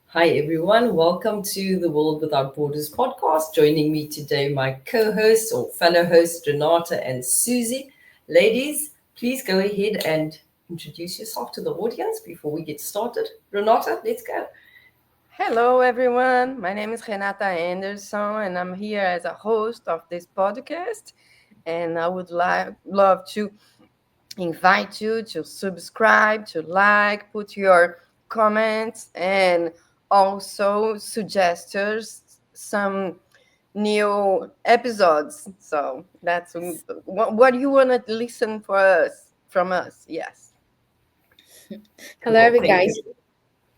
Hi, everyone. Welcome to the World Without Borders podcast. Joining me today, my co hosts or fellow hosts, Renata and Susie. Ladies, please go ahead and introduce yourself to the audience before we get started. Renata, let's go. Hello, everyone. My name is Renata Anderson, and I'm here as a host of this podcast. And I would love to invite you to subscribe, to like, put your comments, and also suggest us some new episodes. So that's what you want to listen for us from us. Yes. Hello, Cool. Thank guys.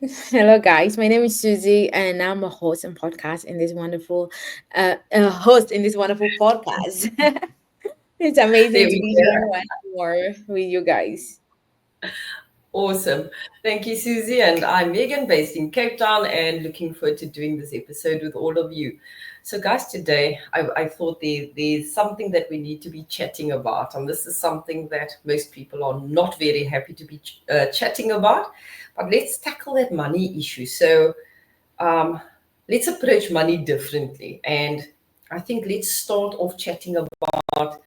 you. Hello, guys. My name is Susie, and I'm a host and podcast in this wonderful, host in this wonderful podcast. It's There amazing to we be here go. once more with you guys. Awesome. Thank you, Susie. And I'm Megan, based in Cape Town, and looking forward to doing this episode with all of you. So, guys, today I thought there's something that we need to be chatting about. And this is something that most people are not very happy to be chatting about. But let's tackle that money issue. So, um, let's approach money differently. And I think let's start off chatting about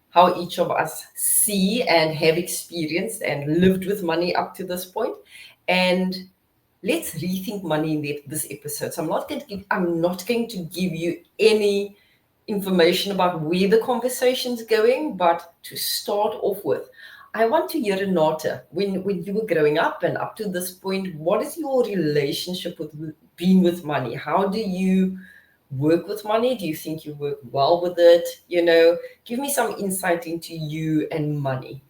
how each of us see and have experienced and lived with money up to this point. And let's rethink money in this episode. So I'm not going to give you any information about where the conversation's going, but to start off with, I want to hear, Renata, when you were growing up and up to this point, what is your relationship with being with money? How do you work with money? Do you think you work well with it? Give me some insight into you and money.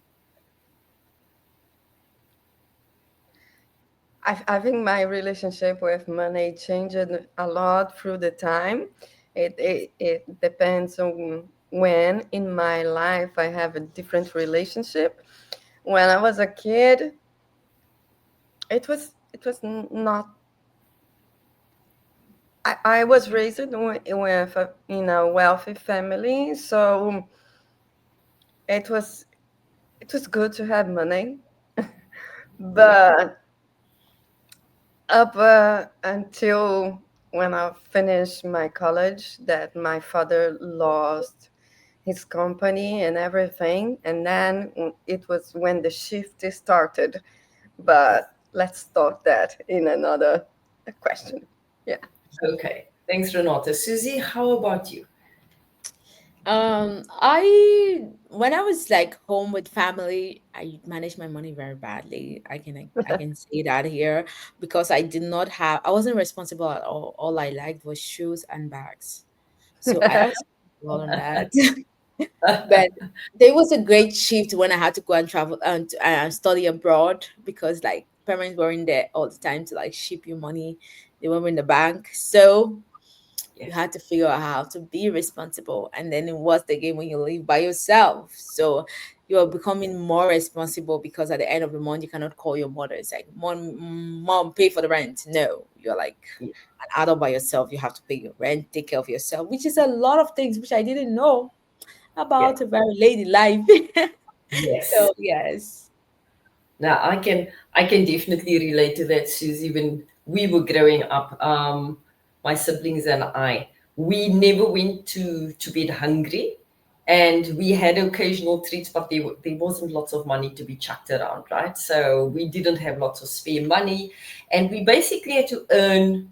I think my relationship with money changed a lot through the time. It depends on when in my life I have a different relationship. When I was a kid, not. I was raised in a wealthy family, so it was it was good to have money, Yeah. but up until when I finished my college, that my father lost his company and everything, and then it was when the shift started. But let's start that in another question. Yeah. Okay. Thanks, Renata. Susie, how about you? I when I was like home with family, I managed my money very badly. I can say that here because I wasn't responsible at all. All I liked was shoes and bags, so I also well on that. But there was a great shift when I had to go and travel and study abroad because like parents weren't there all the time to like ship you money. They were in the bank. So you Yes. had to figure out how to be responsible. And then it was the game when you live by yourself. So you are becoming more responsible because at the end of the month you cannot call your mother. It's like mom, pay for the rent. No, you're like an adult by yourself. You have to pay your rent, take care of yourself, which is a lot of things which I didn't know Yeah. about a very lady life. Yes. So yes. Now I can definitely relate to that, Susie. When we were growing up, my siblings and I, we never went to bed hungry, and we had occasional treats, but there wasn't lots of money to be chucked around, right? So we didn't have lots of spare money, and we basically had to earn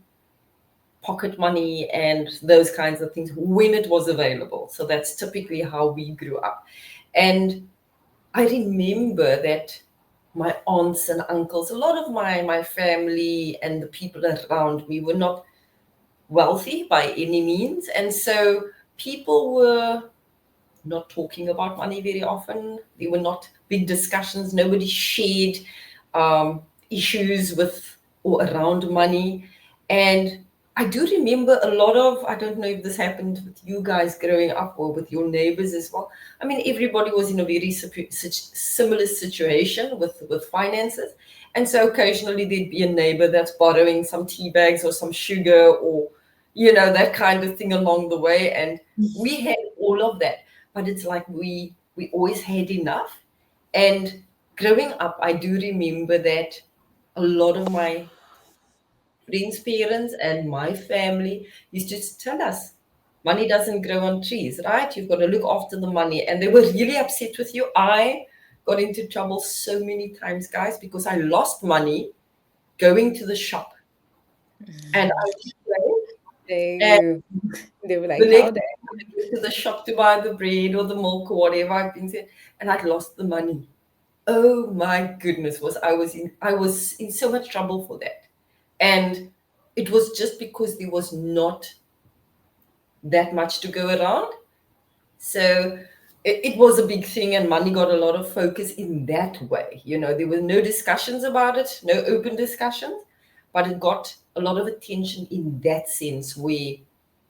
pocket money and those kinds of things when it was available. So that's typically how we grew up, and I remember that my aunts and uncles, a lot of my family and the people around me were not wealthy by any means. And so people were not talking about money very often. There were not big discussions. Nobody shared issues with or around money. And I do remember a lot of, I don't know if this happened with you guys growing up or with your neighbors as well. I mean, everybody was in a very similar situation with finances. And so occasionally there'd be a neighbor that's borrowing some tea bags or some sugar or, that kind of thing along the way. And we had all of that, but it's like we always had enough. And growing up, I do remember that a lot of my friends' parents and my family used to tell us, money doesn't grow on trees, right? You've got to look after the money. And they were really upset with you. I got into trouble so many times, guys, because I lost money going to the shop. And I was playing, They and you they were the like, next how time I went to the shop to buy the bread or the milk or whatever I've been saying, and I'd lost the money. Oh my goodness, was I was in so much trouble for that. And it was just because there was not that much to go around. So it was a big thing, and money got a lot of focus in that way. There were no discussions about it, no open discussions, but it got a lot of attention in that sense where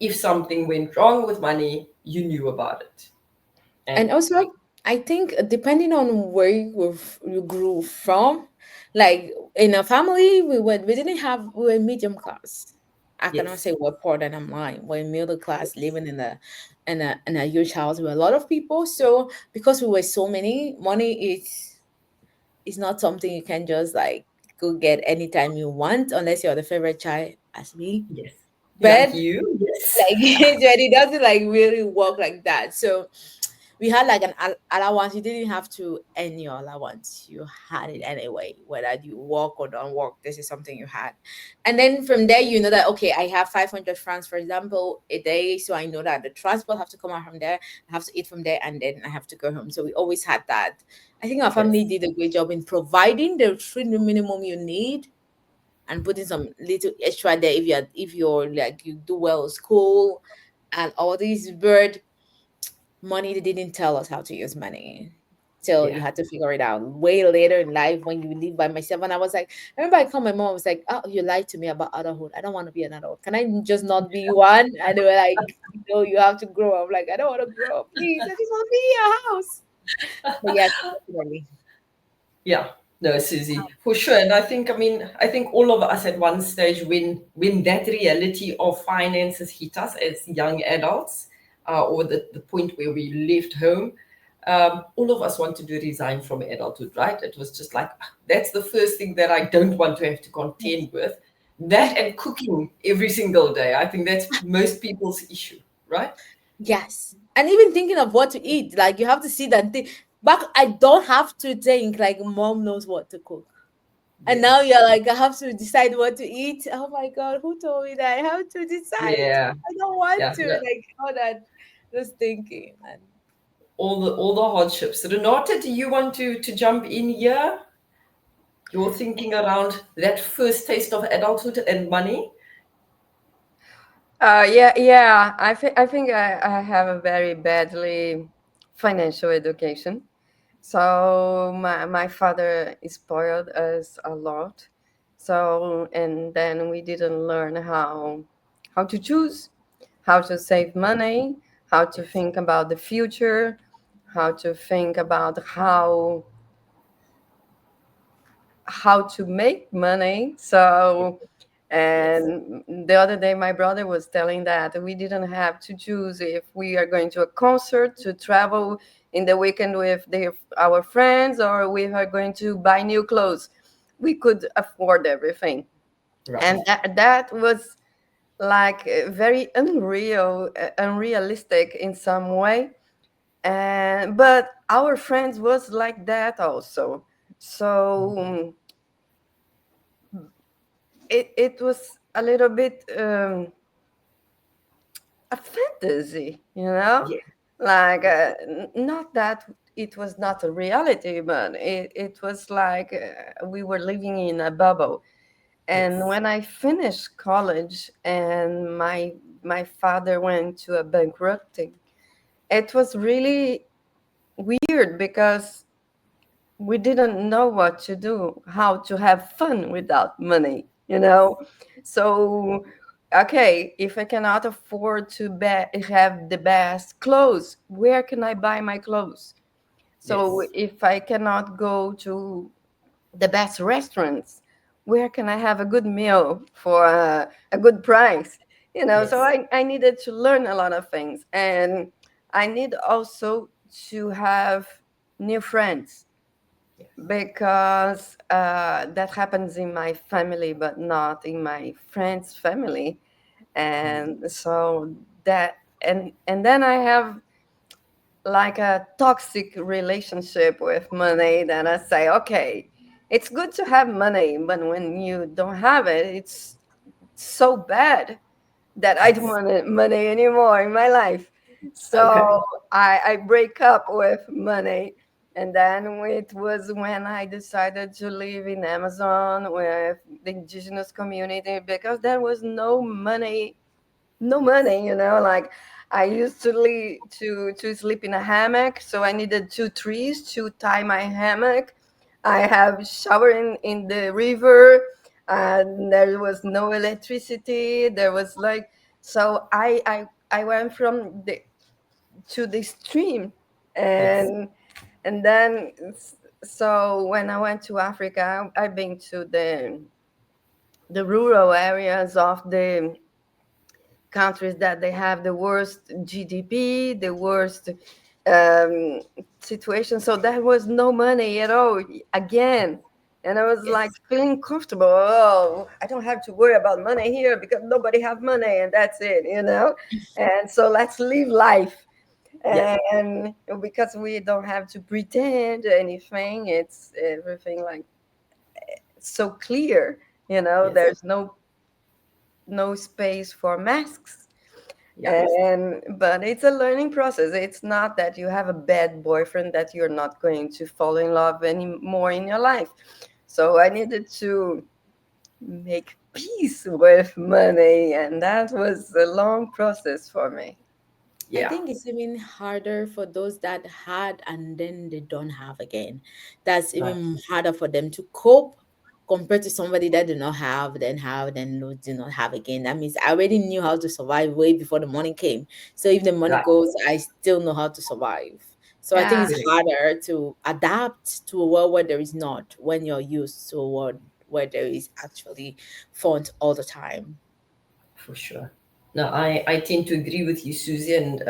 if something went wrong with money, you knew about it. and And also I think depending on where you grew from, like in a family we didn't have we were medium class. I cannot yes, say what part that I'm lying. We're middle class living in a huge house with a lot of people. So because we were so many, money is not something you can just like go get anytime you want unless you're the favorite child as me. yes, like But you, yes, like it doesn't like really work like that. So we had like an allowance. You didn't have to earn your allowance. You had it anyway, whether you work or don't work. This is something you had, and then from there you know that okay, I have 500 francs, for example, a day. So I know that the transport have to come out from there. I have to eat from there, and then I have to go home. So we always had that. I think our family yes, did a great job in providing the free minimum you need and putting some little extra there if you're like you do well at school and all these bird money. They didn't tell us how to use money till you yeah, had to figure it out way later in life when you live by myself. And I was like, I remember I called my mom. I was like, oh, you lied to me about adulthood. I don't want to be an adult. Can I just not be one? And they were like, no, you have to grow up. I'm like, I don't want to grow up, please. I just want to be in your house. But yes, definitely. yeah. No, Susie, for sure. And I think all of us at one stage, when that reality of finances hit us as young adults, or the point where we left home, all of us wanted to resign from adulthood, right? It was just like, that's the first thing that I don't want to have to contend with. That and cooking every single day. I think that's most people's issue, right? Yes. And even thinking of what to eat, like you have to see that thing. Back, I don't have to think like mom knows what to cook. And now Yes. you're like, I have to decide what to eat. Oh my God, who told me that? I have to decide. Yeah. I don't want Yeah. to. No, Like all that, just thinking. And all the hardships. Renata, do you want to jump in here? You're thinking around that first taste of adulthood and money? Yeah. I think I have a very badly financial education. So my father spoiled us a lot. So and then we didn't learn how to choose, how to save money, how to Yes. think about the future, how to think about how to make money. Yes. So, Yes. and the other day, my brother was telling that we didn't have to choose if we are going to a concert, to travel in the weekend with our friends, or we are going to buy new clothes. We could afford everything. Right. And that was like very unrealistic in some way. And but our friends was like that also. So it was a little bit a fantasy, Yeah. like Yes. not that it was not a reality, but it was like we were living in a bubble. And Yes. when I finished college and my father went to a bankrupting, it was really weird because we didn't know what to do, how to have fun without money. So, okay, if I cannot afford to have the best clothes, where can I buy my clothes? So, Yes. if I cannot go to the best restaurants, where can I have a good meal for a good price? So Yes. I needed to learn a lot of things. And I need also to have new friends Yes. because that happens in my family, but not in my friend's family. Mm. And so that, and then I have like a toxic relationship with money, that I say, okay, it's good to have money, but when you don't have it, it's so bad that I don't Yes. want money anymore in my life. So Okay. I break up with money. And then it was when I decided to live in Amazon with the indigenous community, because there was no money, no Yes. money, like I used to sleep in a hammock, so I needed two trees to tie my hammock. I have shower in the river, and there was no electricity. There was like, so I went from the to the stream. Yes. And then, so when I went to Africa, I've been to the rural areas of the countries that they have the worst GDP, the worst um, situation. So there was no money at all again. And I was like Yes. feeling comfortable. Oh, I don't have to worry about money here because nobody have money, and that's it. And so let's live life. Yeah. And because we don't have to pretend anything, it's everything like so clear. Yes. There's no space for masks. Yeah. But it's a learning process. It's not that you have a bad boyfriend that you're not going to fall in love anymore in your life. So I needed to make peace with money, and that was a long process for me. I Yeah. think it's even harder for those that had and then they don't have again. That's Right. even harder for them to cope compared to somebody that do not have, then no, do not have again. That means I already knew how to survive way before the money came. So if the money Right. goes, I still know how to survive. So I think Yeah. it's Correct. harder to adapt to a world where there is not when you're used to a world where there is actually font all the time. For sure. No, I tend to agree with you, Susie. And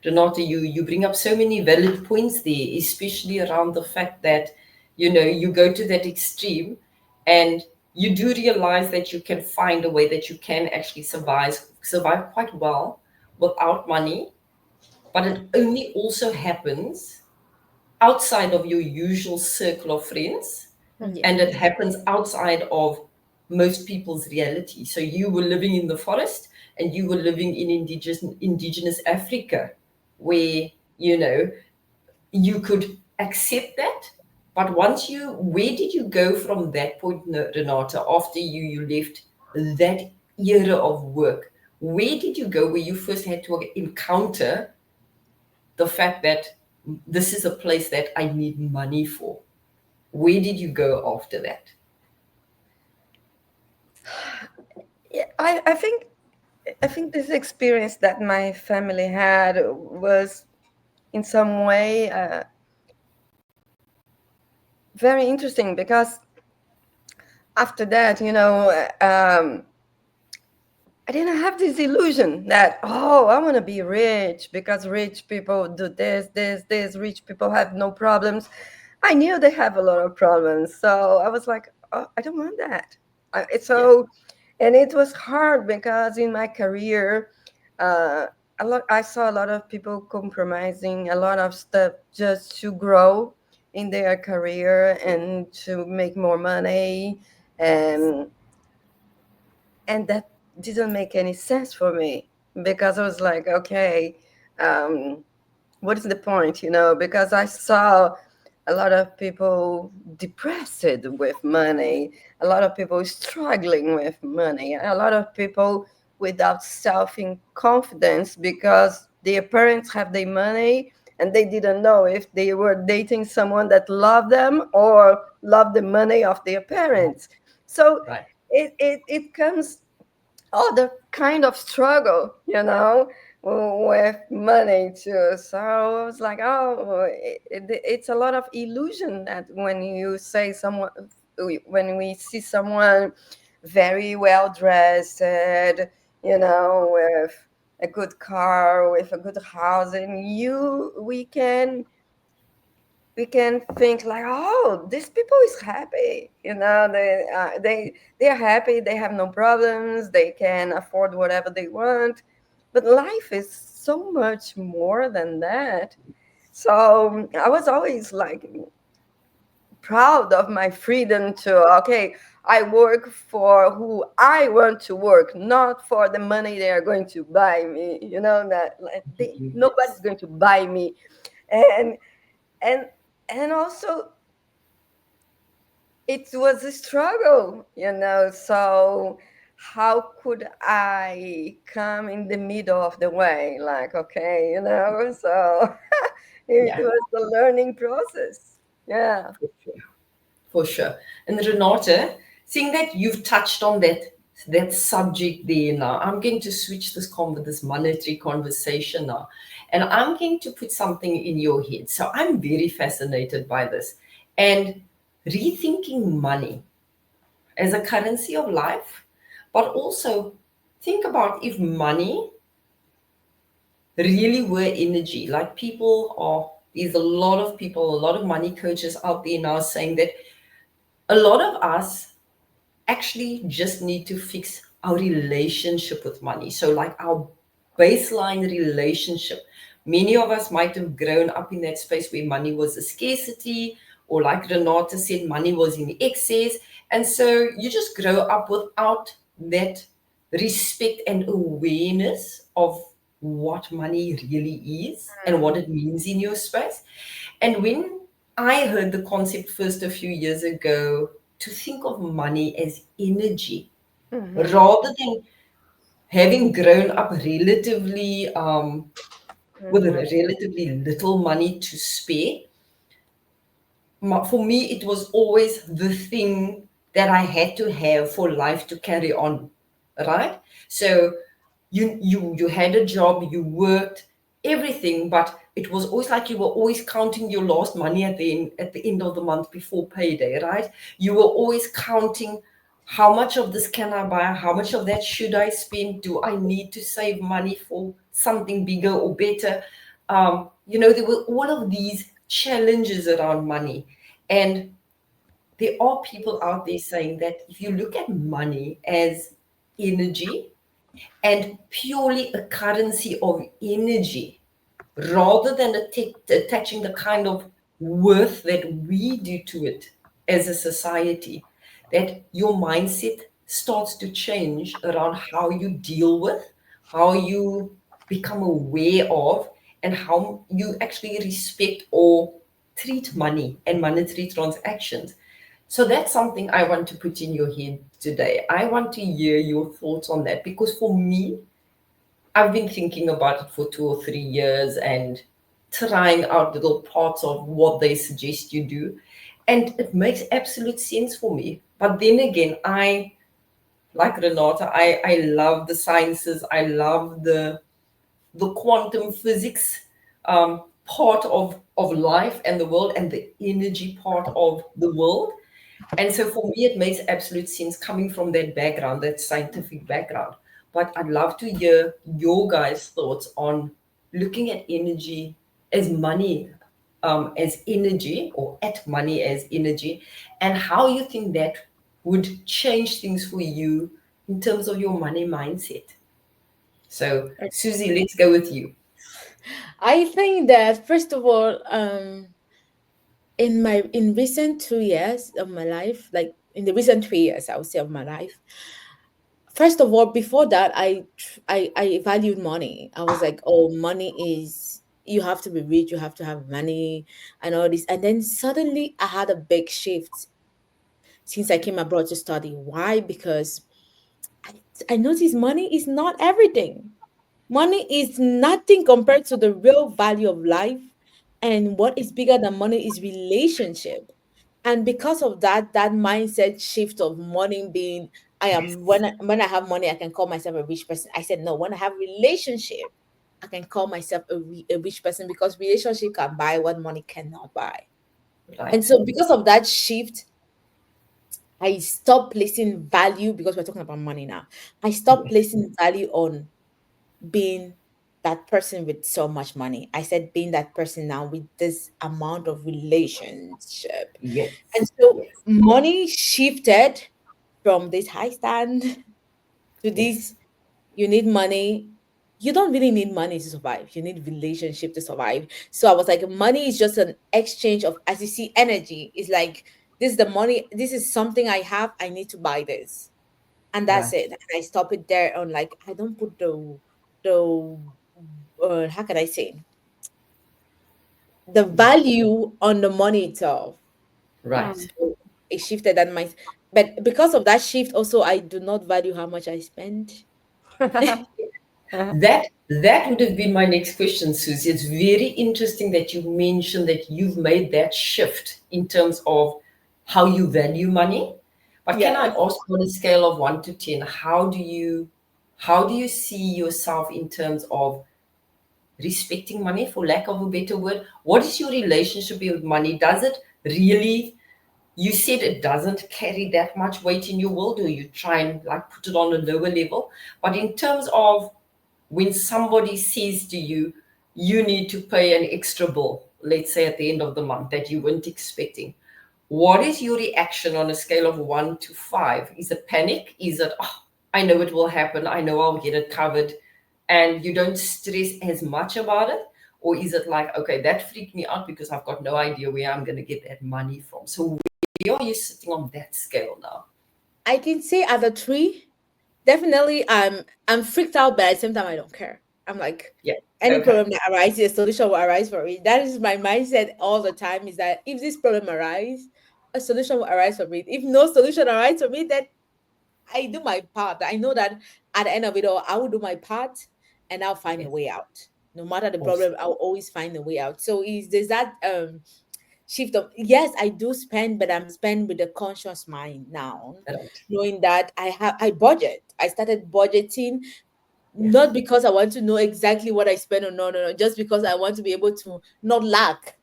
Renata, you bring up so many valid points there, especially around the fact that, you go to that extreme and you do realize that you can find a way that you can actually survive quite well without money, but it only also happens outside of your usual circle of friends, and it Yes. happens outside of most people's reality. So you were living in the forest and you were living in indigenous Africa, where you could accept that. But where did you go from that point, Renata, after you left that era of work? Where did you go where you first had to encounter the fact that this is a place that I need money for? Where did you go after that? Yeah, I think this experience that my family had was in some way very interesting, because after that, I didn't have this illusion that, oh, I want to be rich because rich people do this, this, this. Rich people have no problems. I knew they have a lot of problems. So I was like, oh, I don't want that. Yeah. And it was hard because in my career, uh, I saw a lot of people compromising a lot of stuff just to grow in their career and to make more money. And that didn't make any sense for me, because I was like, okay, um, what is the point, because I saw a lot of people depressed with money, a lot of people struggling with money, a lot of people without self-confidence because their parents have their money and they didn't know if they were dating someone that loved them or loved the money of their parents. So Right. it comes other kind of struggle, with money too. So I was like, oh, it's a lot of illusion that when we see someone very well dressed, with a good car, with a good house, and we can we can think like, oh, these people is happy, they are happy, they have no problems, they can afford whatever they want. But life is so much more than that. So I was always like proud of my freedom to, okay, I work for who I want to work, not for the money they are going to buy me, that like nobody's Yes. going to buy me. And and and also it was a struggle, so how could I come in the middle of the way, like, okay, so it Yeah, was the learning process. Yeah. for sure. For sure. And Renata, seeing that you've touched on that subject there now, I'm going to switch this monetary conversation now, and I'm going to put something in your head. So I'm very fascinated by this, and rethinking money as a currency of life, but also think about if money really were energy. Like there's a lot of people, a lot of money coaches out there now saying that a lot of us actually just need to fix our relationship with money. So, like our baseline relationship. Many of us might have grown up in that space where money was a scarcity, or like Renata said, money was in excess. And so you just grow up without that respect and awareness of what money really is and what it means in your space. And when I heard the concept first a few years ago, to think of money as energy Mm-hmm. rather than having grown up with Mm-hmm. relatively little money to spare, for me, it was always the thing that I had to have for life to carry on, right? So you had a job, you worked, everything, but it was always like you were always counting your last money at the end of the month before payday, right? You were always counting how much of this can I buy, how much of that should I spend, do I need to save money for something bigger or better? There were all of these challenges around money. And there are people out there saying that if you look at money as energy and purely a currency of energy, rather than attaching the kind of worth that we do to it as a society, that your mindset starts to change around how you deal with, how you become aware of, and how you actually respect or treat money and monetary transactions. So that's something I want to put in your head today. I want to hear your thoughts on that because for me, I've been thinking about it for 2 or 3 years and trying out little parts of what they suggest you do. And it makes absolute sense for me. But then again, like Renata, I love the sciences. I love the quantum physics part of life and the world and the energy part of the world. And so for me, it makes absolute sense coming from that background, that scientific background. But I'd love to hear your guys' thoughts on looking at energy as money, as energy, or at money as energy, and how you think that would change things for you in terms of your money mindset. So, Susie, let's go with you. I think that first of all, in recent 2 years of my life, like in the recent 3 years, I would say of my life, first of all, before that, I valued money. I was like, oh, money is, you have to be rich, you have to have money and all this. And then suddenly I had a big shift since I came abroad to study. Why? Because I, I noticed money is not everything. Money is nothing compared to the real value of life. And what is bigger than money is relationship. And because of that, that mindset shift of money being, I am, when I have money, I can call myself a rich person. I said, no, when I have relationship, I can call myself a rich person, because relationship can buy what money cannot buy. And Right. so because of that shift, I stopped placing value, because we're talking about money now. I stopped Yes. placing value on being that person with so much money. I said being that person now with this amount of relationship. And Yes, so yes, money shifted from this high stand to yes, this, you need money. You don't really need money to survive. You need relationship to survive. So I was like, money is just an exchange of, as you see, energy. It's like, this is the money, this is something I have, I need to buy this. And that's right, it. And I stop it there on, like, I don't put the how can I say, the yeah, value on the money itself. right. Mm. So it shifted, and my, but because of that shift also, I do not value how much I spend. That would have been my next question, Susie. It's very interesting that you mentioned that you've made that shift in terms of how you value money. But can I Yes. ask, on a scale of 1 to 10, how do you see yourself in terms of respecting money, for lack of a better word? What is your relationship with money? Does it really, you said it doesn't carry that much weight in your world, or you try and like put it on a lower level? But in terms of when somebody says to you, you need to pay an extra bill, let's say at the end of the month that you weren't expecting, what is your reaction on a scale of 1 to 5? Is it panic? Is it, oh, I know it will happen, I know I'll get it covered, and you don't stress as much about it? Or is it like, okay, that freaked me out because I've got no idea where I'm going to get that money from? So where are you sitting on that scale now? I can say at the three, definitely I'm freaked out, but at the same time I don't care. I'm like, Yeah. any Okay. problem that arises, a solution will arise for it. That is my mindset all the time, is that if this problem arises, a solution will arise for it. If no solution arises for me, then I do my part. I know that at the end of it all, I will do my part and I'll find a Yes. way out. No matter the Awesome. problem, I'll always find a way out. So is there's that shift of, yes, I do spend, but I'm spend with a conscious mind now, Right. knowing that I budget. I started budgeting, Yes. not because I want to know exactly what I spend, or no, just because I want to be able to not lack.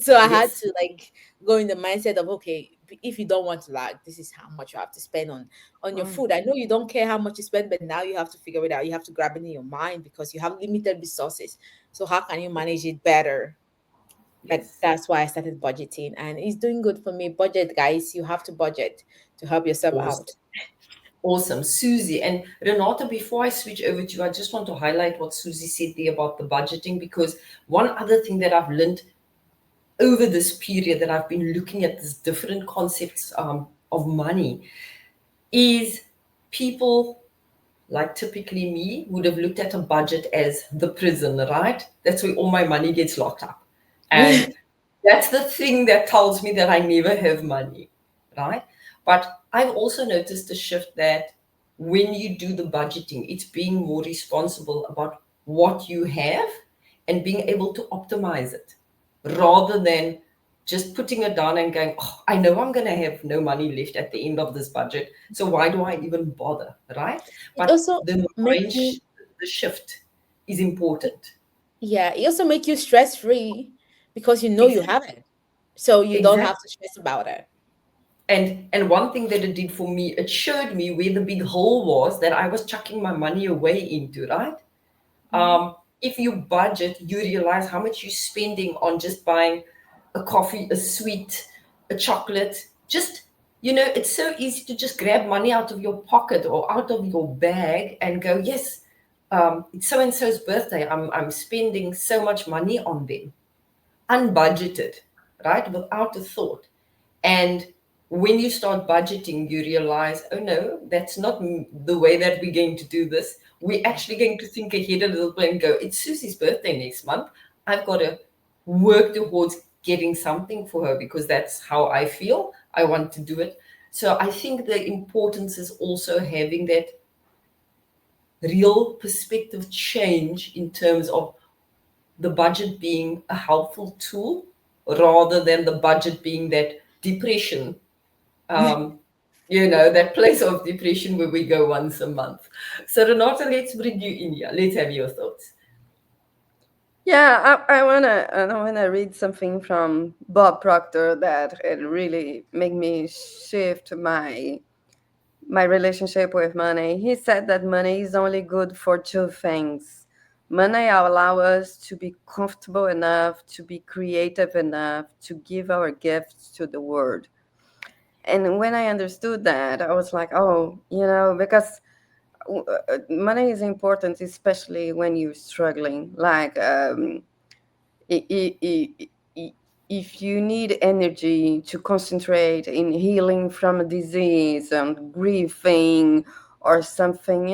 So I had Yes. to, like, go in the mindset of, okay, if you don't want to lack, this is how much you have to spend on your Mm. food. I know you don't care how much you spend, but now you have to figure it out. You have to grab it in your mind because you have limited resources. So how can you manage it better? But Yes. that's why I started budgeting, and it's doing good for me. Budget, guys, you have to budget to help yourself Awesome. out. Awesome. Susie and Renata, before I switch over to you, I just want to highlight what Susie said there about the budgeting, because one other thing that I've learned over this period that I've been looking at these different concepts of money is people like typically me would have looked at a budget as the prison, right? That's where all my money gets locked up. And that's the thing that tells me that I never have money, right? But I've also noticed a shift that when you do the budgeting, it's being more responsible about what you have and being able to optimize it rather than just putting it down and going, oh, I know I'm going to have no money left at the end of this budget. So why do I even bother, right? It But also the make mind, you, the shift is important. yeah, it also make you stress free because you know you Exactly. have it. So you don't Exactly. have to stress about it. And one thing that it did for me, it showed me where the big hole was that I was chucking my money away into, right? Mhm. If you budget, you realize how much you're spending on just buying a coffee, a sweet, a chocolate. Just, it's so easy to just grab money out of your pocket or out of your bag and go, yes, it's so and so's birthday. I'm spending so much money on them, unbudgeted, right? Without a thought. And when you start budgeting, you realize, oh no, that's not the way that we're going to do this. We're actually going to think ahead a little bit and go, it's Susie's birthday next month. I've got to work towards getting something for her because that's how I feel. I want to do it. So I think the importance is also having that real perspective change in terms of the budget being a helpful tool rather than the budget being that depression, um, that place of depression where we go once a month. So, Renata, let's bring you in here. Let's have your thoughts. Yeah, I wanna read something from Bob Proctor that it really made me shift my relationship with money. He said that money is only good for two things: money allows us to be comfortable enough, to be creative enough, to give our gifts to the world. And when I understood that, I was like, oh, because money is important, especially when you're struggling. Like, i- i- i- if you need energy to concentrate in healing from a disease and grieving or something,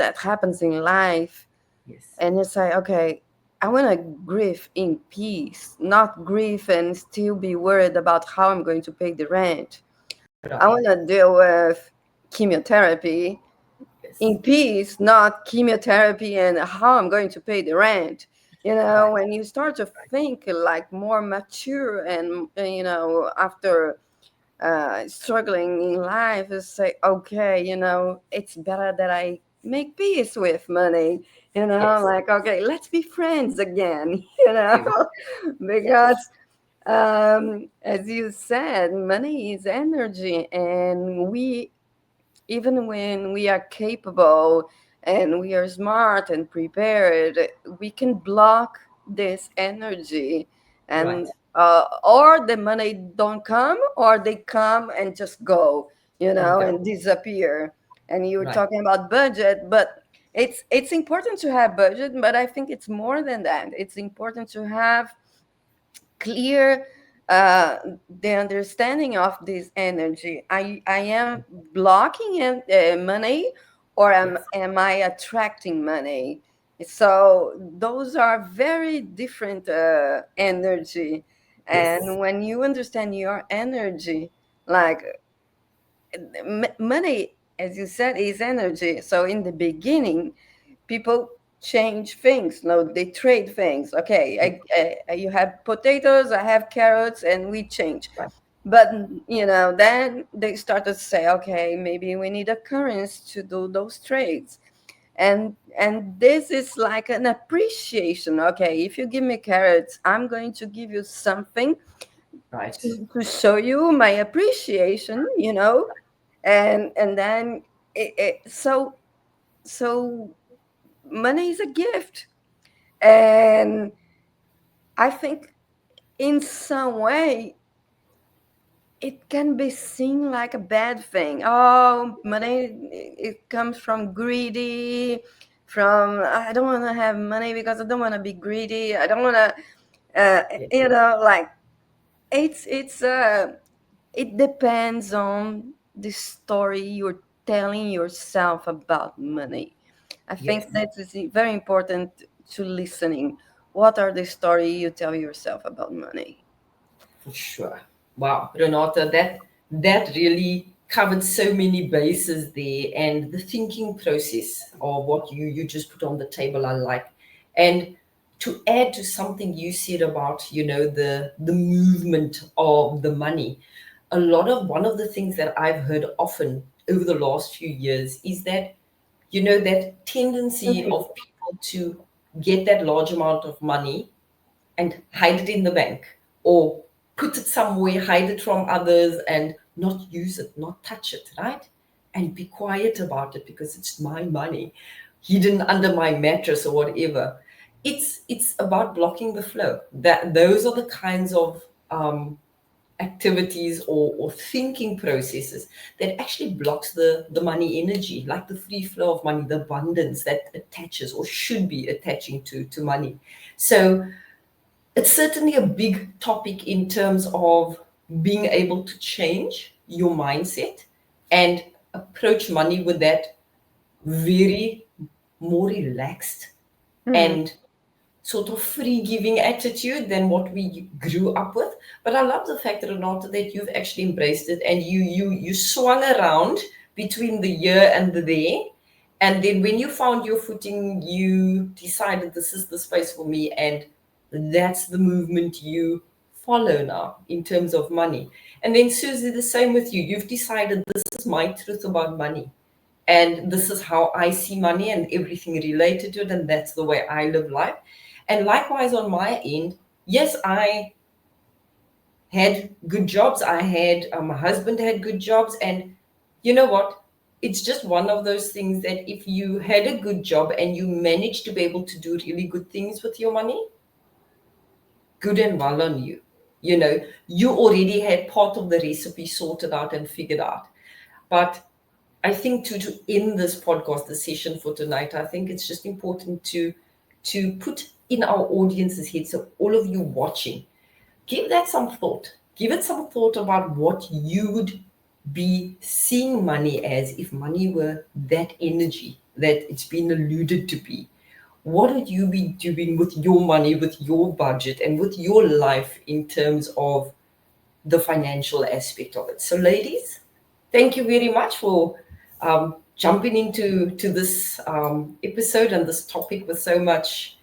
that happens in life, Yes. and you say, okay, I want to grieve in peace, not grieve and still be worried about how I'm going to pay the rent. I Right. want to deal with chemotherapy Yes. in peace, not chemotherapy and how I'm going to pay the rent. Right. When you start to think like more mature and, after struggling in life, is say, okay, it's better that I make peace with money. Yes. Like, okay, let's be friends again, Yes. Yes. because as you said, money is energy, and we, even when we are capable and we are smart and prepared, we can block this energy, Right. and or the money don't come, or they come and just go, And go. and disappear. And you were Right. talking about budget, but it's important to have budget, but I think it's more than that. It's important to have clear uh, the understanding of this energy. I am blocking money, or Yes. am I attracting money? So those are very different energy. Yes. And when you understand your energy, like money, as you said, is energy. So in the beginning, people change things. No, they trade things. Yes. Okay, you have potatoes, I have carrots, and we change. Right. But then they started to say, okay, maybe we need a currency to do those trades. And this is like an appreciation. Okay, if you give me carrots, I'm going to give you something Right. to show you my appreciation. And then so money is a gift. And I think in some way it can be seen like a bad thing. Oh, money, it comes from greedy, from I don't want to have money because I don't want to be greedy. I don't want to, Yes. like it's it depends on the story you're telling yourself about money. I think Yes. that is very important to listening. What are the story you tell yourself about money? For sure. Wow, Renata, that really covered so many bases there, and the thinking process of what you just put on the table, I like. And to add to something you said about, the movement of the money, one of the things that I've heard often over the last few years is that, that tendency Mhm. of people to get that large amount of money and hide it in the bank, or put it somewhere, hide it from others, and not use it, not touch it, right? And be quiet about it because it's my money, hidden under my mattress or whatever. It's about blocking the flow. That those are the kinds of activities or thinking processes that actually blocks the money energy, like the free flow of money, the abundance that attaches or should be attaching to money. So it's certainly a big topic in terms of being able to change your mindset and approach money with that very more relaxed Mhm. and sort of free giving attitude than what we grew up with. But I love the fact, Renata, that you've actually embraced it and you swung around between the here and the there. And then when you found your footing, you decided this is the space for me, and that's the movement you follow now in terms of money. And then Susie, the same with you. You've decided this is my truth about money. And this is how I see money and everything related to it, and that's the way I live life. And likewise on my end, yes, I had good jobs. My husband had good jobs, and you know what? it's just one of those things that if you had a good job and you managed to be able to do really good things with your money, good and well on you. You know, you already had part of the recipe sorted out and figured out. But I think to end this podcast, the session for tonight, I think it's just important to put in our audience's head, so all of you watching, give that some thought. Give it some thought about what you would be seeing money as if money were that energy that it's been alluded to be. What would you be doing with your money, with your budget, and with your life in terms of the financial aspect of it? So, ladies, thank you very much for jumping into this episode and this topic with so much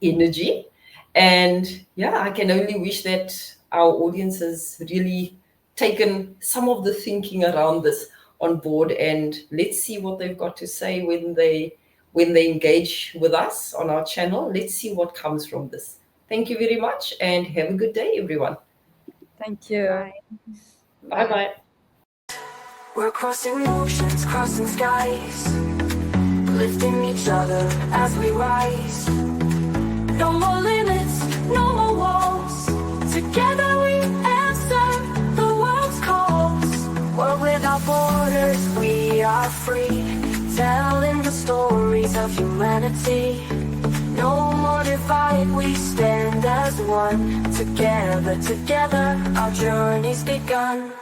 energy. And yeah, I can only wish that our audience has really taken some of the thinking around this on board, and let's see what they've got to say when they engage with us on our channel. Let's see what comes from this. Thank you very much and have a good day, everyone. Thank you. Bye. Bye-bye. We're crossing oceans, crossing skies, lifting each other as we rise. No more limits, no more walls. Together we answer the world's calls. World without borders, we are free, telling the stories of humanity. No more divide, we stand as one. Together, our journey's begun.